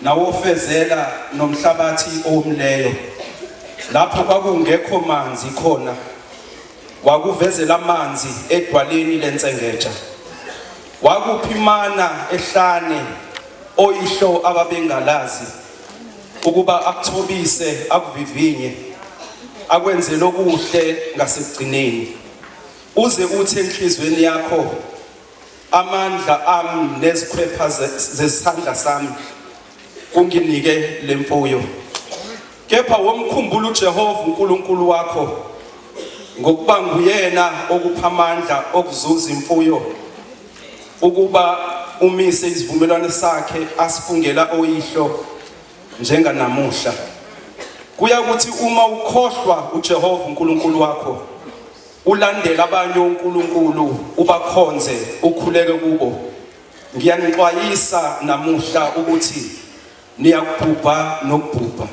nawofezela nomhlabathi omleyo lapho kwakungekho manzi khona wakuvezela amanzi edwaleni lensengeja wakuphimana ehlane oyihlo ababengalazi ukuba akuthobise akuvivinye akwenze lokuhle ngasekugcineni uze uthi enhlizweni yakho amandla ami nezikhwepha zesandla sami kunginike lemfuyo kepha womkhumbula uJehova uNkulunkulu wakho ngokuba nguyena okupha amandla okuzuza imfuyo ukuba umise isivumelwano sakhe asifungela oyihlo njenganamuhla kuya ukuthi uma ukhohlwa uJehova uNkulunkulu wakho ulandela abanye uNkulunkulu ubakhonze ukhuleke kubo ngiyanixwayisa namuhla ukuthi niyakubhubha nokubhubha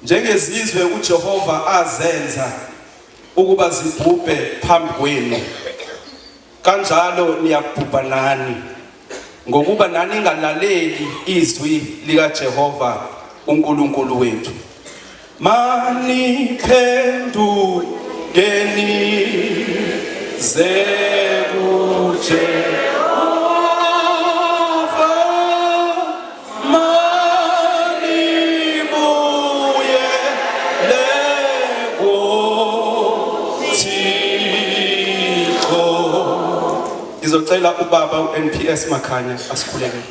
njengezizwe uJehova azenza ukuba zibhubhe phambi kwenu kanjalo niyakubhubha nani ngokuba nani ngalaleli izwi lika Jehova uNkulunkulu wethu maniphendukeni zekuje ngizocela ubaba uNPS Makhanya asikhuleke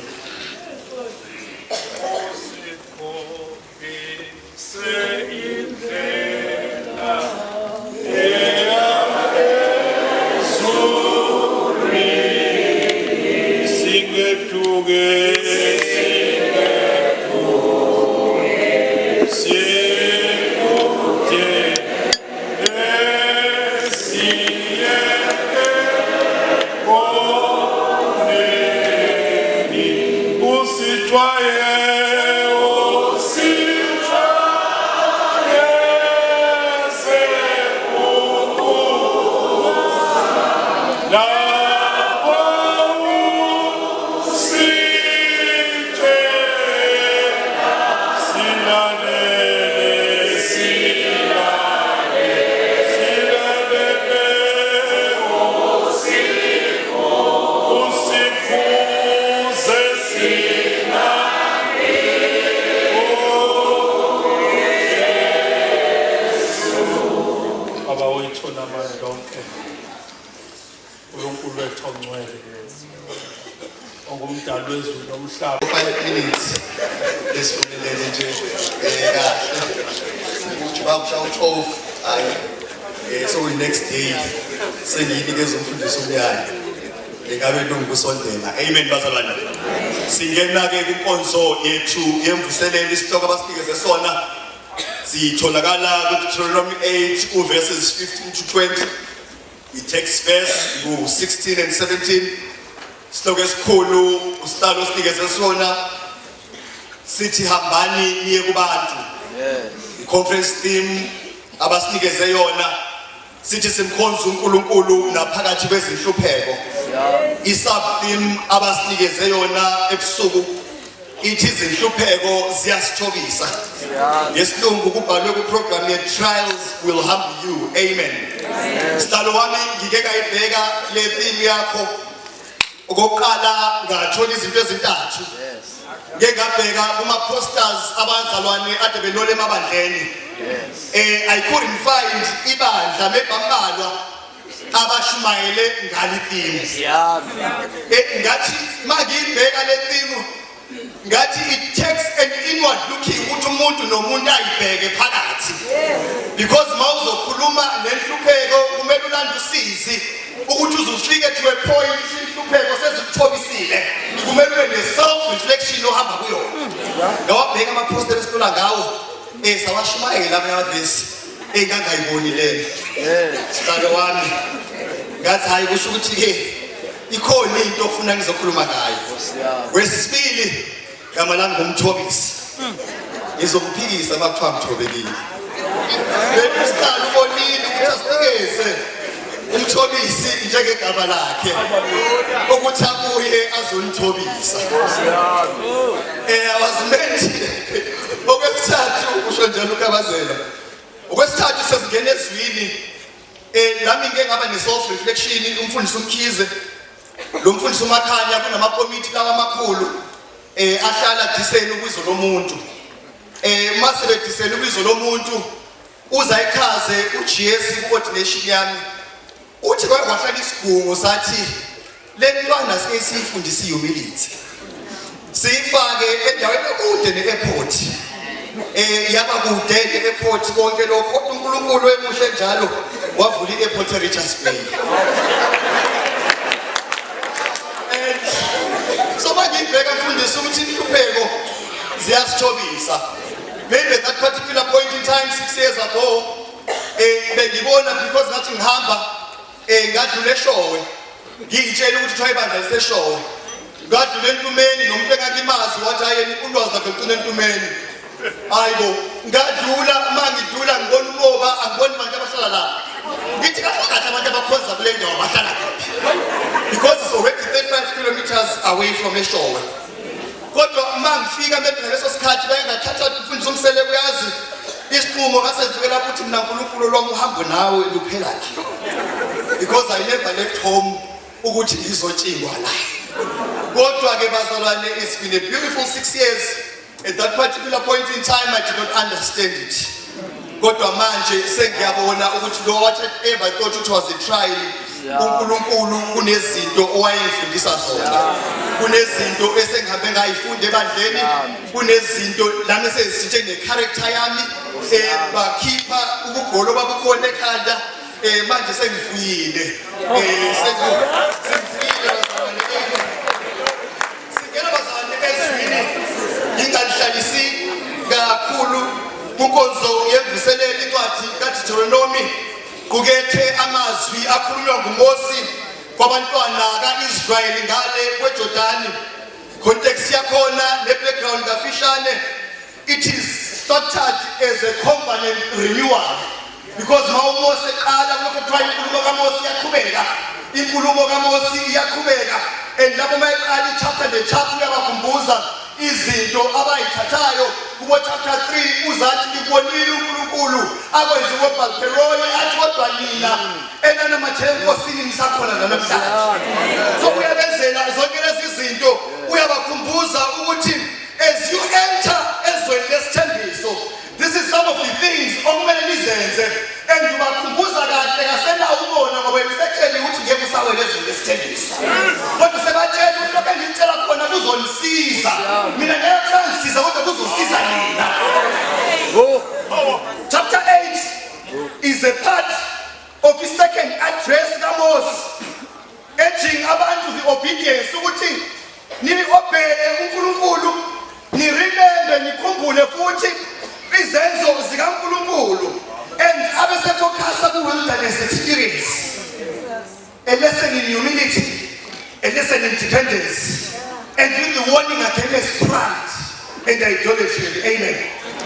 ongumdali wezulu nomhlaba 5 minutes lesivumelene nje kahle bawushawa 12 so next day sengiyinikeza umfundisi umyalo ngabe lungukusondela amen bazalwane singena ke kunkonzo yethu yemvuselelo isihloko abasinikeze sona sitholakala kuDeuteronomy 8 verses 15 to 20 we text verse 16 and 17 Slogan esikhulu usihlalo sinikeze sona sithi hambani niye kubantu conference theme abasinikeze yona sithi simkhonza uNkulunkulu naphakathi kwezinhlupheko isub theme abasinikeze yona ebusuku ithi izinhlupheko ziyasithobisa ngesilungu kubhalwe ku program ye trials will humble you amen sihlalo wami ngike kayibheka le theme yakho okokuqala ngathola izinto ezintathu ngeke ngabheka kuma posters abazalwane ade benole emabandleni I couldn't find ibandla mebambalwa abashumayele ngale theme ngathi magibheka le theme ngathi it takes an inward looking ukuthi umuntu nomuntu ayibheke phakathi because mawuzokhuluma nenhlupheko kumele ulande usizi ukuthi uzufike to a point inhlupheko sezikuthobisile kumele ube ne self reflection ohamba kuyona ngawabheka ama poster esikhula ngawo sawashumayela abayavesi engangayiboni lena sihlalo wami ngathi hayi kusho ukuthi ke ikhona into ofuna ngizokhuluma ngayo wesibili gama lami ngumthobisi ngizokuphikisa bakuthiwa mthobekile besihlalo ubonile ukuthi asinikeze umthobisi njengegama lakhe ukuthi abuye azonithobisa I was meant okwesithathu usho njalo uKabazela okwesithathu sesingena ezwini nami ngeke ngaba ne self reflection umfundisi uMkhize lo mfundisi uMakhanya kunama committee lawa amakhulu ahlala diseni ukwizo lomuntu mase bediseni ukwizo lomuntu uza ekhaze uGS coordination yami uthi kwahlala isigungu sathi le ntwana sike sifundisa humility sifake endaweni ekude ne-airport yaba kude ne-airport konke lokho uNkulunkulu emuhle njalo wavula i-airport eRichards Bay so manje ngibheka mfundisi ukuthi inhlupheko ziyasithobisa maybe at that particular point in time 6 years ago bengibona because ngathi ngihamba ngadlula eShowe ngiyitshela ukuthi kuthiwa ibandla liseshowe ngadlula entumeni nomuntu engakimazi wathi ayeni ulwazi lakhe licina entumeni hayibo ngadlula mangidlula ngibona umoba angiboni abantu abahlala la ngithi kahle abantu abakhonza kule ndawo bahlala kuphi because it's already 35 kilometers away from eShowe kodwa mangifika ngaleso sikhathi bayengathatha umfundisi umsele kuyazi isinqumo ngasevikela ukuthi mina uNkulunkulu lwami uhambe nawe luphela nje because I never left home ukuthi ngizotshingwa la kodwa ke bazalwane it's been a beautiful 6 years at that particular point in time I did not understand it kodwa manje sengiyabona ukuthi lo whatever I thought it was a trial uNkulunkulu kunezinto owayefundisa zona kunezinto esengihambe ngayifunda ebandleni kunezinto lana sesithe necharacter yami bakhipha ukugolo babukhona ekhanda manje sengifuyile sengifuyile singena bazalwane ezwini ngingahlalisi kakhulu kunkonzo yevuselelo incwadi kaDeuteronomy kukethe amazwi akhulunywa nguMosi kwabantwana kaIsrayeli ngale kweJordani context yakhona ne-background kafishane it is started as a covenant renewal because mawuMosi eqala kulokho kuthiwa inkulumo kaMosi iyaqhubeka inkulumo kaMosi iyaqhubeka and lapho mayeqala ichapter ne-chapter uyabakhumbuza izinto abayithathayo kubo chapter 3 uzathi ngibonile uNkulunkulu akwenza koBalperoni athi kodwa nina enanamathele enkosini nisakhona namhlanje so uyabenzela zonke lezi zinto uyabakhumbuza ukuthi as you enter ezweni lesithembiso this is some of the things okumele nizenze and ubakhumbuza kahle kasena ubona ngoba emsekeli ukuthi ngeke usawele ezweni lesithembiso kodwa sebatshela ukuthi lokho engitshela khona kuzonisiza mina ngeke kusangisiza kodwa kuzosiza nina chapter 8 is a part of the second address kaMoses urging abantu the obedience ukuthi niobeye uNkulunkulu niremember nikhumbule futhi izenzo zikaNkulunkulu and abese focus on wilderness experience a lesson in humility a lesson in dependence and with the warning against pride and idolatry. Amen.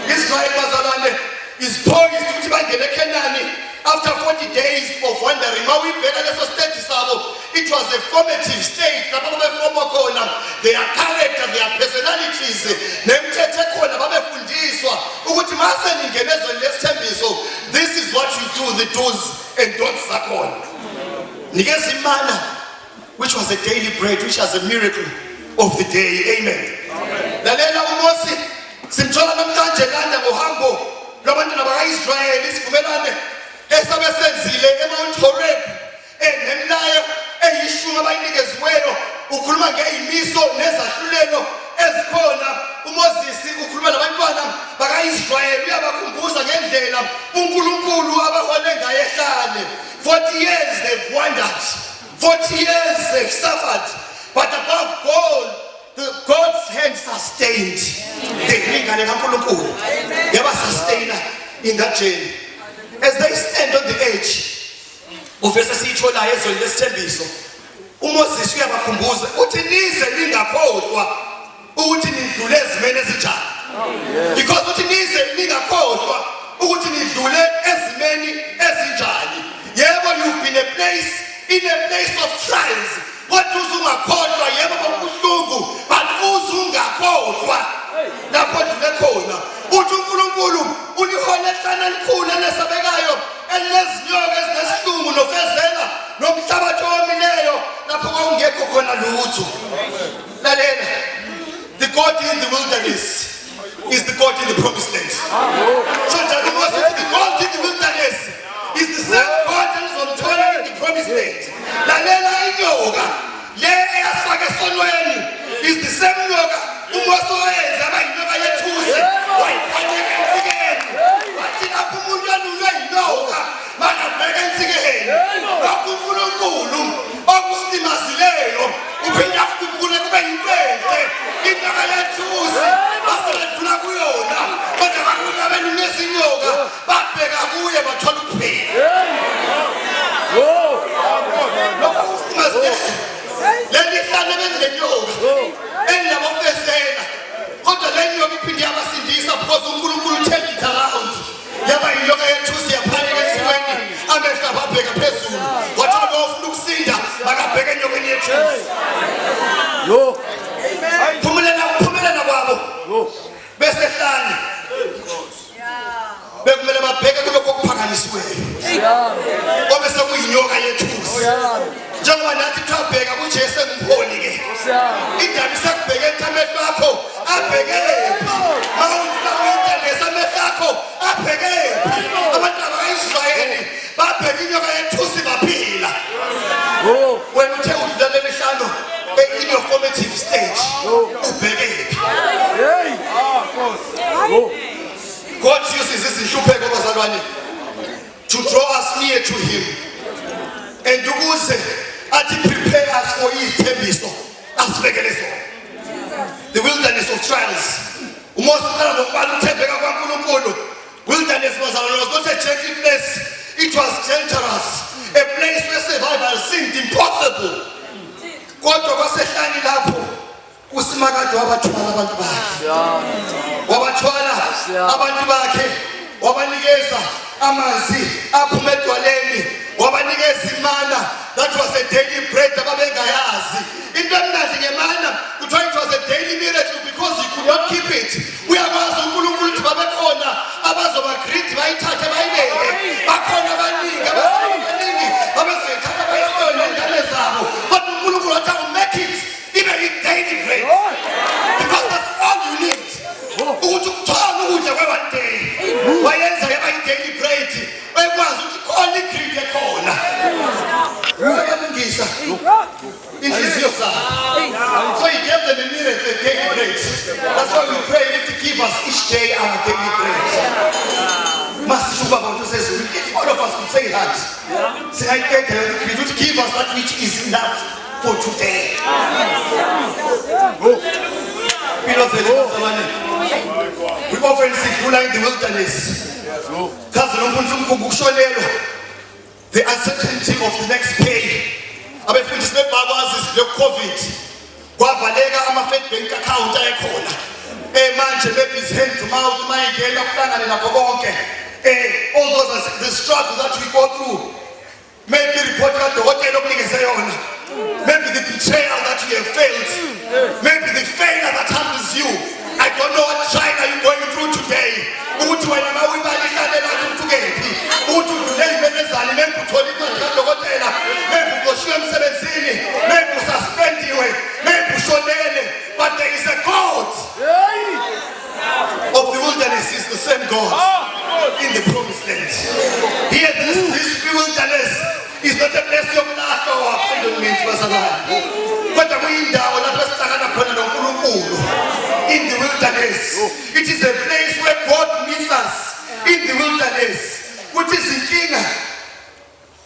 Israel bazalwane is poised ukuthi bangene eKhanani after 40 days of wandering. Mawibheka leso stage sabo it was a formative stage lapho befoma khona their character their personalities nemithetho ekhona babefundiswa ukuthi mase ningene ezweni lesithembiso this is what you do the do's and don'ts zakhona nikeza imana which was a daily bread which was a miracle of the day. Amen. Lalela uMosi simthola namhlanje lana ngohambo lwabantwana bakaIsrayeli isivumelane esabesenzile eMount Horeb enemilayo eyishumi abayinikeziweyo ukhuluma ngeyimiso nezahlulelo ezikhona uMoses ukhuluma nabantwana bakaIsrayeli uyabakhumbuza ngendlela uNkulunkulu abahole ngayo ehlane 40 years they've wandered 40 years they've suffered but above all God's hand sustained the Lord sustainer in that journey as they stand on the edge of esasithola ezweni lesithembiso uMoses uyabakhumbuza uthi nize ningakhohlwa ukuthi nidlule ezimene ezinjani because uthi nize ningakhohlwa ukuthi nidlule ezimeni ezinjani yebo you've been in a place of trials kodwa uzungakhohlwa yebo bokuhlungu but uzungakhohlwa lapho ndile khona uthi uNkulunkulu ulihona ehlana elikhulu enesabekayo elinezinyoka ezinesihlungu nofezela nomhlabathi owomileyo lapho kwakungekho khona lutho. Lalela, the God in the wilderness is the God in the promised land. So the God in the wilderness is the same God that is on in the promised land. Lalela inyoka le eyafaka esonweni is the same nyoka uMose oyenza abayinyoka yethusi wayiphatheka ensikeni wathi lapho umuntu anulwe yinyoka makabheka ensikeni lapho uNkulunkulu okusimazileyo uphinda kukule kube yintwente inyoka yethusi basedlula kuyona kodwa bakuna belunyeza inyoka babheka kuye bathola ukuphila. Leli hlane bengenyoka enabofesela kodwa le nyoka iphinde yabasindisa because uNkulunkulu turned it around yaba inyoka yethusi yaphanyeka esikweni amehla babheka phezulu wathi lo ufuna ukusinda makabheke enyokeni yethusi. Phumelela kwabo bese hlane bekumele babheke kulokho okuphakanyisiweyo obe sekuyinyoka yethusi njengoba nathi thabheka kuJesu engumholi ke indaba isakubheke ethameni lakho abheke mawuntana esamehlo akho abheke abantu abayiswayeli babheke inyoka yethusi baphila. Wena uthe udlalela ehlano in your formative stage ubheke God uses this inhlupheko bazalwane to draw us near to him and ukuze athi prepare us for his thembiso asibekele sona. The wilderness of trials. UMose uqala ngokubala uthembeka kwaNkulunkulu. Wilderness bazalwane was not a gentle place, it was dangerous, a place where survival seemed impossible. Kodwa kwasehlani lapho usimakade wabathwala abantu bakhe abantu bakhe wabanikeza amanzi aphuma edwaleni wabanikeza imana. That was a daily bread ababengayazi into emnandi ngemana kuthiwa it was a daily miracle because you could not keep it. Uyakwazi uNkulunkulu ukuthi babekhona abazobagridi bayithathe bayibeke bakhona abaningi abazoyithatha bayibeke nengane zabo kodwa uNkulunkulu wathi make it even in daily bread because that's all you need ukuthi ukuthola ukudla kwe-one day wayenza yaba i-daily bread ekwazi ukuthi khona igridi ekhona uyalungisa inhliziyo zabo. So he gave them a miracle, a daily bread. That's why we pray to give us each day our daily bread. Master Baba says, if all of us could say that, say I get we would give us that which is enough for today. We often see Kula in the wilderness. The uncertainty of the next pay. Abefundisi beBhakwazi le COVID kwavaleka ama-Fed Bank account ayekhona manje babies hand to mouth mayingena kuhlangane nakho konke all those are the struggle that we go through. Maybe report kadokotela okunikeze yona, maybe the betrayal that you have failed, maybe the failure that happens you. I don't know what China you're going through today. Ukuthi wena mawuyibala ihlale lakho uthukephi uthi uleyimenezana maybe uthole incwadi kadokotela, maybe uqoshiwe emsebenzini, maybe ususpendiwe, maybe ushonele, but there is a God of the wilderness is the same God in the promised land. Here this wilderness is not a place yokulahla or abandonment bazalwane, kodwa kuyindawo lapho esihlangana khona noNkulunkulu. In the wilderness, it is a place where God meets us in the wilderness. Which is in King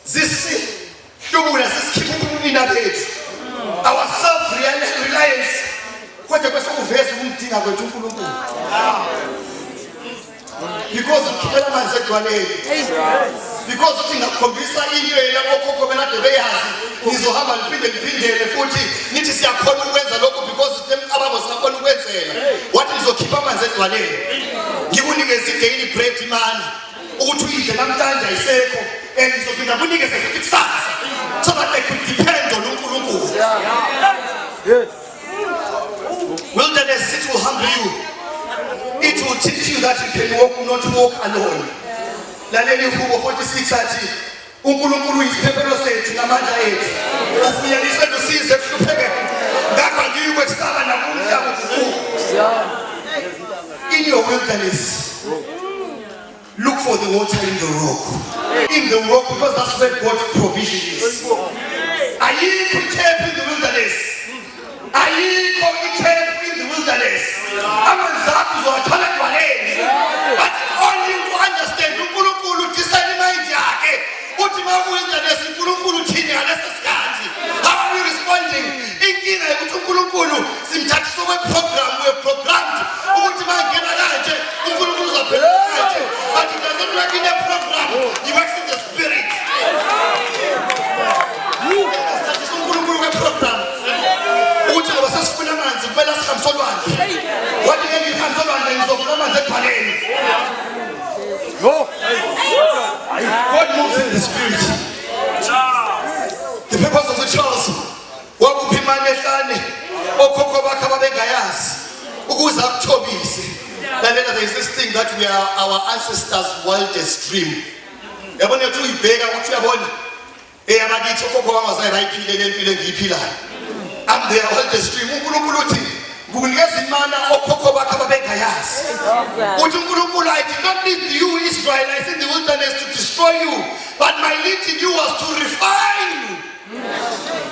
this our self-reliance. Because of because of ngakhombisa into yabokhokho benade beyazi ngizohamba ngiphinde futhi nithi siyakhona ukwenza lokho because ababo siyakhona ukwenzela wathi nizokhipha amanzi edwaleni ngikunikeze daily bread imani ukuthi uyidle namhlanje ayisekho ngizophinda kunikeze futhi kusasa so that they could depend on uNkulunkulu. Yes. athi can walk not walk alone. Lalela ihubo 46 athi uNkulunkulu uyisiphepelo sethu namandla ethu. Ufunyaniswe lusize kuhlupheke. Ngakho ngiyike ukwesaba nakumhlaba kukhulu. In your wilderness, look for the water in the rock. In the rock, because that's where God's provision is. Ayikho ithepu in the wilderness. Ayikho ithepu in the wilderness. Amanzi akho uzowathola edwaleni. But only to understand uNkulunkulu discern mind yakhe. Uthi ma wilderness uNkulunkulu uthini ngaleso sikhathi. How are you responding? Inkinga ukuthi uNkulunkulu simthathisa kweprogram weprogrammed. Ukuthi mangena kanje uNkulunkulu uzabheka kanje. But it doesn't work in a program. He works in the spirit. That's uNkulunkulu weprogram. Ukuthi ngoba sesifuna amanzi kumele sihambe solwandle. Wathi ngeke ngihambe solwandle ngizofuna amanzi ekuphaleni. No. God moves in the spirit. The purpose of the trials. Wakuphi imali ehlane okhokho bakhe ababengayazi ukuze akuthobise. Lalela, there is this thing that we are our ancestors' wildest dream. Yabona ukuthi uyibheka ukuthi uyabona abakithi okhokho bangazayi bayiphile lempilo engiyiphilayo. I'm their wildest dream. uNkulunkulu uthi kunikeza imana okhokho bakhe ababengayazi. Uthi uNkulunkulu I did not lead you Israelites in the wilderness to destroy you, but my leading you was to refine you.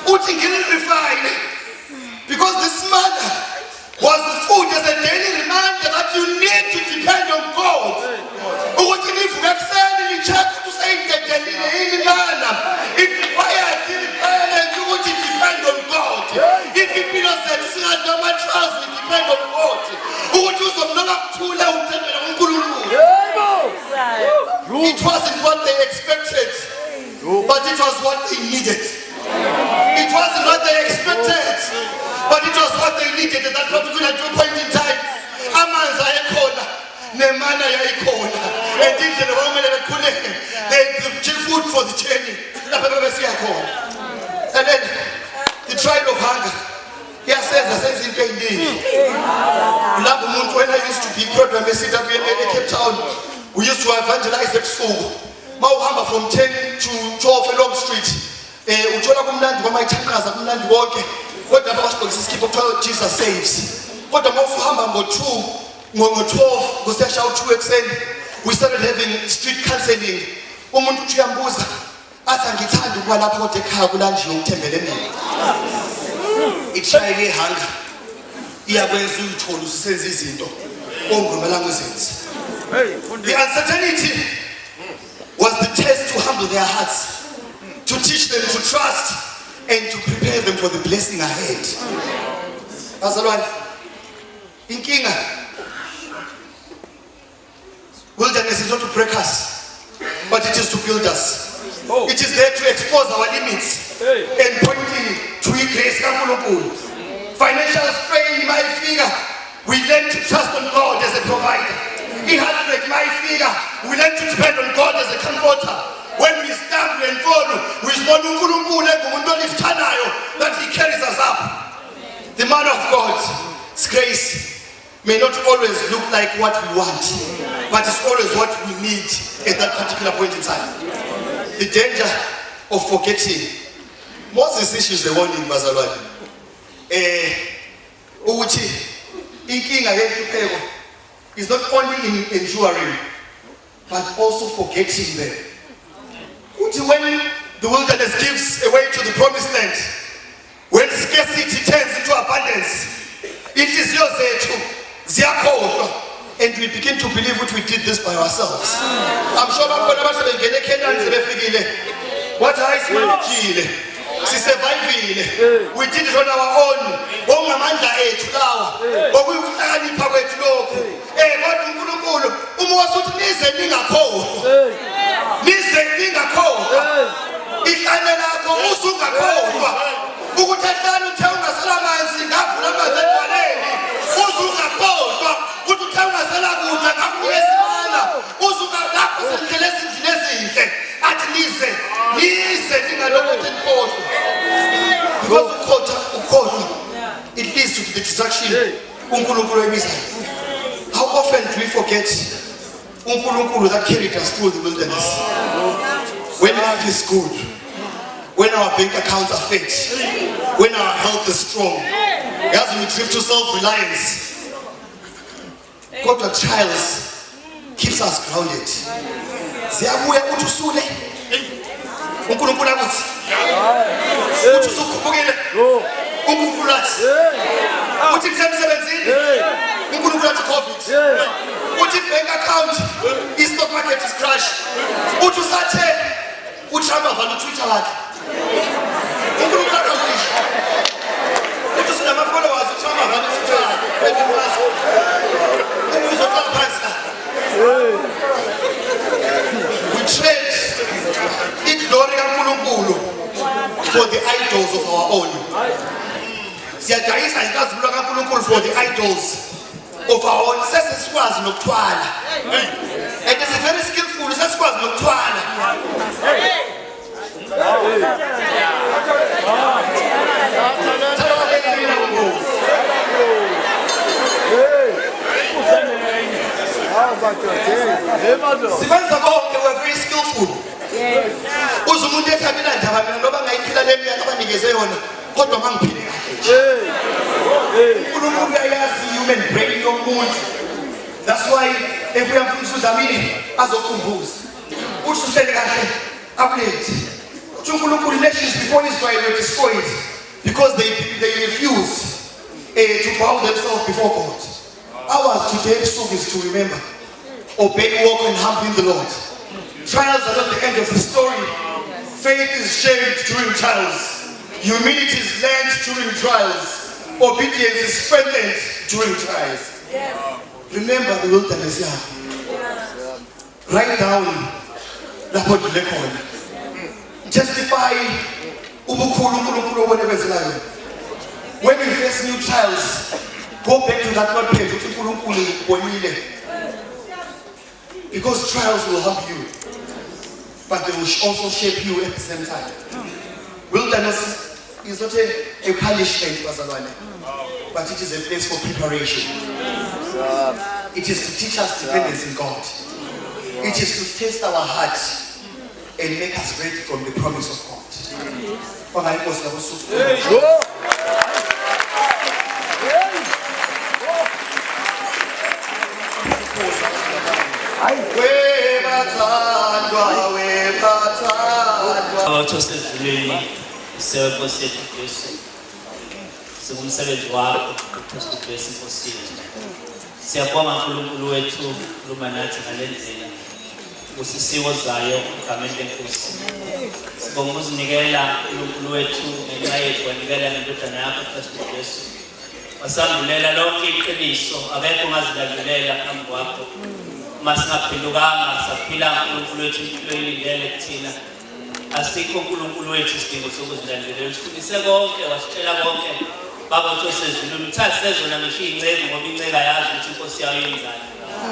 Uthi ngilirefine because this manna was the food as a daily reminder that you need to depend on God. Ukuthi nivuka ekuseni ni-check ukuthi useyindedelile yini imana. It requires independence ukuthi depend on God. Impilo zethu singathi ama-trials we depend on God. Ukuthi uzomnoka kuthula ukuthembela kuNkulunkulu. It wasn't what they expected, but it was what they needed. It wasn't what they expected, but it was what they needed at that particular point in time. Amanzi ayekhona nemana yayikhona. Endindlela kwamele bekhuleke. The food for the journey. Lapha bebesiya khona. And then the trial of hunger. Iyasenza senza into eyiningi. Lapho umuntu when I used to be program esithi apha Cape Town, we used to evangelize ebusuku. Mawuhamba from 10 to 12 along street. Uthola kumnandi kwama ithaqaza kumnandi wonke. Kodwa abasibhekisa isikipho kuthiwa Jesus saves. Kodwa mawuhamba ngo2 ngo12 kusesha u2 ekseni, we started having street counseling. Umuntu uthi uyambuza athi angithandi ukuba lapho kodwa ekhaya kulanjiwe ukuthembele mina. Itrayile ihanga iyakwenza uyithola usenza izinto ongamelanga uzenze. The uncertainty was the test to humble their hearts, to teach them to trust and to prepare them for the blessing ahead. Bazalwane, inkinga, wilderness is not to break us, but it is to build us. It is there to expose our limits and pointing to grace kaNkulunkulu. Financial strain, my figure, we learn to trust on God as a provider. Heartbreak, my figure, we learn to depend on God as a comforter. When we stumble and fall, we respond to uNkulunkulu ngumuntu oliftanayo that He carries us up. The man of God's grace may not always look like what we want, but it's always what we need at that particular point in time. The danger of forgetting. Moses issues the warning, bazalwane. Ukuthi inkinga yenhlupheko is not only in enduring, but also forgetting them. When the wilderness gives a way to the promised land, when scarcity turns into abundance, it is yours too. And we begin to believe what we did this by ourselves. I'm sure what I survived. We did it on our own. Because it leads to the destruction. How often do we forget uNkulunkulu that carried us through the wilderness? When life is good, when our bank accounts are fit, when our health is strong, as we drift to self-reliance, God the trials keeps us grounded. Siyabuya uthi usule uNkulunkulu akuthi uthi usukhupukile uNkulunkulu athi uthi kusemsebenzini uNkulunkulu athi COVID uthi bank account stock market is crash uthi usathe uTrump avala uTwitter wakhe uNkulunkulu akazisho uthi sinama followers uTrump avala uTwitter we trade iglory kaNkulunkulu for the idols of our own. Siyadayisa inkazimulo kaNkulunkulu for the idols of our own. Sesikwazi nokuthwala. And it's very skillful. Sesikwazi nokuthwala. Sibenza konke, we're very skillful. Uzumuntu ethabela ndaba mina noba ngayiphila le minyaka abanikeze yona kodwa mangiphile kahle. uNkulunkulu uyayazi human brain yomuntu. That's why ebuya mfundisi uDlamini azokhumbuza. Uthi uhlele kahle akulethe. Uthi uNkulunkulu nations before Israel were destroyed because they refused to bow themselves before God. Ours today is to remember, obey, walk, and humble in the Lord. Trials are not the end of the story. Faith is shaped during trials. Humility is learned during trials. Obedience is strengthened during trials. Yes. Remember the wilderness. Yeah. Write down lapho dile khona. Justify ubukhulu uNkulunkulu obenezelayo. When you face new trials, go back to that not page. uNkulunkulu ubonile. Because trials will help you, but they will also shape you at the same time. Wilderness is not a punishment, but it is a place for preparation. It is to teach us dependence in God. It is to test our hearts and make us ready from the promise of God. Singumsebenzi wakho uPastor Blessing Nkosi. Siyabonga uNkulunkulu wethu luma nathi ngalendlela. Usisiwo zayo egameni leNkosi. Sibonga ukuzinikela uNkulunkulu wethu ngenxa yethu wanikela ngendodana yakho Pastor Blessing. Wasambulela lonke iqiniso abekho ongazilandelela phambi kwakho. Masingaphendukanga saphila uNkulunkulu wethu impilo elindele kuthina. Asikho uNkulunkulu wethu isidingo sokuzilandelela. Usifundise konke, wasitshela konke. Baba uthi sezulwini uthathe sezona ngisho ingcebo ngoba inceka yazi ukuthi inkosi yayo yenzani.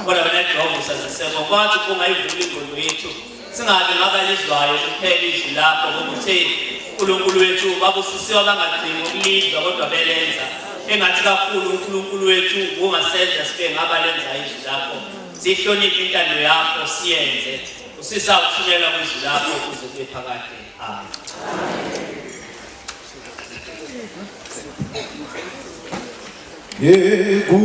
Kodwa wena Jehova usaziseko kwathi kungayivula ingqondo yethu. Singabe ngabalizwayo kuphela izwi lapho ngoba uthe uNkulunkulu wethu babusisiwe bangagcini ukulizwa kodwa belenza. Engathi kakhulu uNkulunkulu wethu ungasenza sibe ngabalenza izwi lakho. Sihloniphe intando yakho siyenze. Usisa ukushumela kwizwi lakho kuze kube phakade. Amen. Yegu